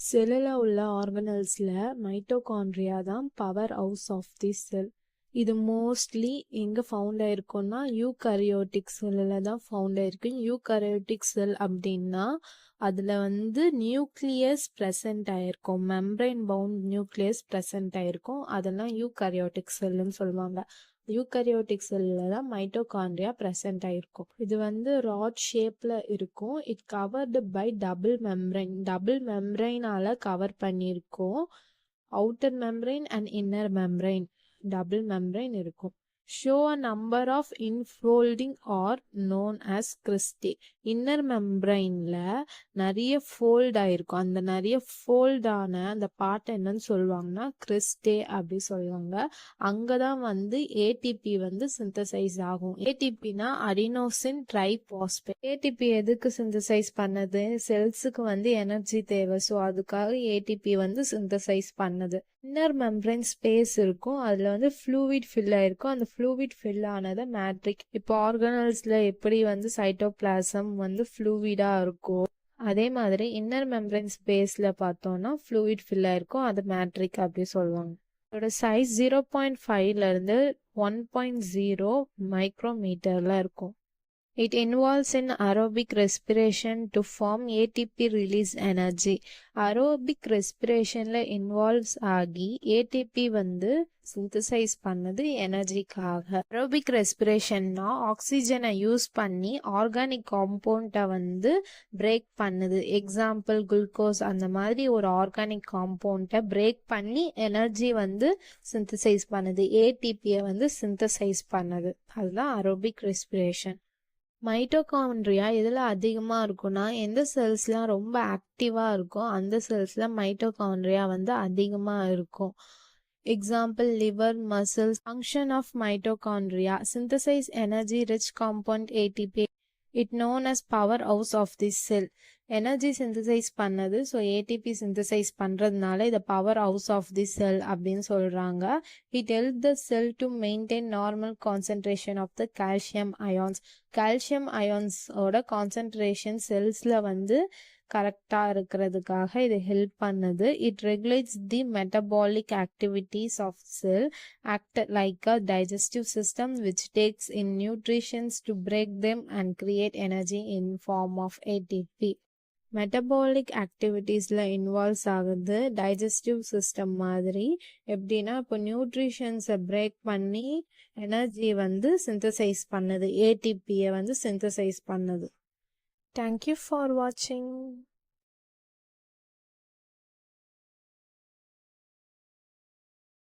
செல்லில் உள்ள ஆர்கனல்ஸில் மைட்டோகாண்ட்ரியா தான் பவர் ஹவுஸ் ஆஃப் தி செல். இது மோஸ்ட்லி எங்கே ஃபவுண்ட் ஆயிருக்கும்னா யூகரியோட்டிக் செல்லில் தான் ஃபவுண்ட் ஆயிருக்கு. யூகரியோட்டிக் செல் அப்படின்னா அதில் நியூக்ளியஸ் ப்ரெசன்ட் ஆயிருக்கும், மெம்பரைன் பவுண்ட் நியூக்ளியஸ் ப்ரெசன்ட் ஆயிருக்கும். அதெல்லாம் யூகரியோட்டிக் செல்லுன்னு சொல்லுவாங்க. யூகரியோட்டிக் செல்லில் தான் மைட்டோகாண்ட்ரியா ப்ரெசன்ட் ஆயிருக்கும். இது ராட் ஷேப்பில் இருக்கும். இட் கவர்டு பை டபுள் மெம்பரைனால கவர் பண்ணியிருக்கோம். Outer membrane and inner membrane, double membrane இருக்கும். Show a number of infolding are known as cristae. Inner மெம்பரைன்ல நிறைய ஃபோல்ட் ஆயிருக்கும். அந்த நிறைய ஃபோல்டான அந்த பார்ட் என்னன்னு சொல்லுவாங்கன்னா கிறிஸ்டே அப்படி சொல்லுவாங்க. அங்கதான் ஏடிபி சிந்தசைஸ் ஆகும். ஏடிபினா அடினோசின் ட்ரைபாஸ்பேட். ஏடிபி எதுக்கு சிந்தசைஸ் பண்ணது? செல்ஸுக்கு எனர்ஜி தேவை. ஸோ அதுக்காக ஏடிபி சிந்தசைஸ் பண்ணது. இன்னர் மெம்பரைன் ஸ்பேஸ் இருக்கும். அதுல ஃப்ளூவிட் ஃபில் ஆயிருக்கும். அந்த ஃப்ளூவிட் ஃபில் ஆனது மேட்ரிக். இப்போ ஆர்கனல்ஸ்ல எப்படி சைட்டோபிளாசம் ஃப்ளூவிடா இருக்கும், அதே மாதிரி இன்னர் மெம்பரைன் ஸ்பேஸ்ல பார்த்தோம்னா ஃப்ளூவிட் ஃபில் ஆயிருக்கும். அது மேட்ரிக் அப்படி சொல்லுவாங்க. இதோட சைஸ் 0.5ல இருந்து 1.0 மைக்ரோமீட்டர்ல இருக்கும். It involves in aerobic respiration to form ATP release energy. Aerobic respirationல involves ஆகி ATP synthesize பண்ணது எனர்ஜிக்காக. aerobic respirationனா ஆக்சிஜனை யூஸ் பண்ணி ஆர்கானிக் காம்பவுண்டை பிரேக் பண்ணுது. எக்ஸாம்பிள் குளுக்கோஸ், அந்த மாதிரி ஒரு ஆர்கானிக் காம்பவுண்டை பிரேக் பண்ணி எனர்ஜி சிந்தசைஸ் பண்ணுது. ஏடிபியை சிந்தசைஸ் பண்ணுது. அதுதான் aerobic respiration. மைட்டோகாண்ட்ரியா இதில் அதிகமாக இருக்கும்னா எந்த செல்ஸ்லாம் ரொம்ப ஆக்டிவாக இருக்கும் அந்த செல்ஸில் மைட்டோகாண்ட்ரியா அதிகமாக இருக்கும். Example liver, muscles. Function of mitochondria: synthesize energy rich compound ATP. It known as power house of the cell. Energy synthesize பண்ணது. ஸோ ஏடிபி சிந்தசைஸ் பண்ணுறதுனால இதை power house of the cell அப்படின்னு சொல்கிறாங்க. It help the cell to maintain normal concentration of the calcium ions. Calcium அயான்ஸோட concentration செல்ஸில் கரெக்டாக இருக்கிறதுக்காக இது ஹெல்ப் பண்ணுது. It regulates the metabolic activities of cell, act like a digestive system which takes in nutrients to break them and create energy in form of ATP. Metabolic ஆக்டிவிட்டீஸில் involves ஆகுது digestive system மாதிரி. எப்படின்னா இப்போ நியூட்ரிஷன்ஸை break பண்ணி energy synthesize பண்ணுது, ஏடிபியை synthesize பண்ணுது. தேங்க்யூ ஃபார் வாட்சிங்.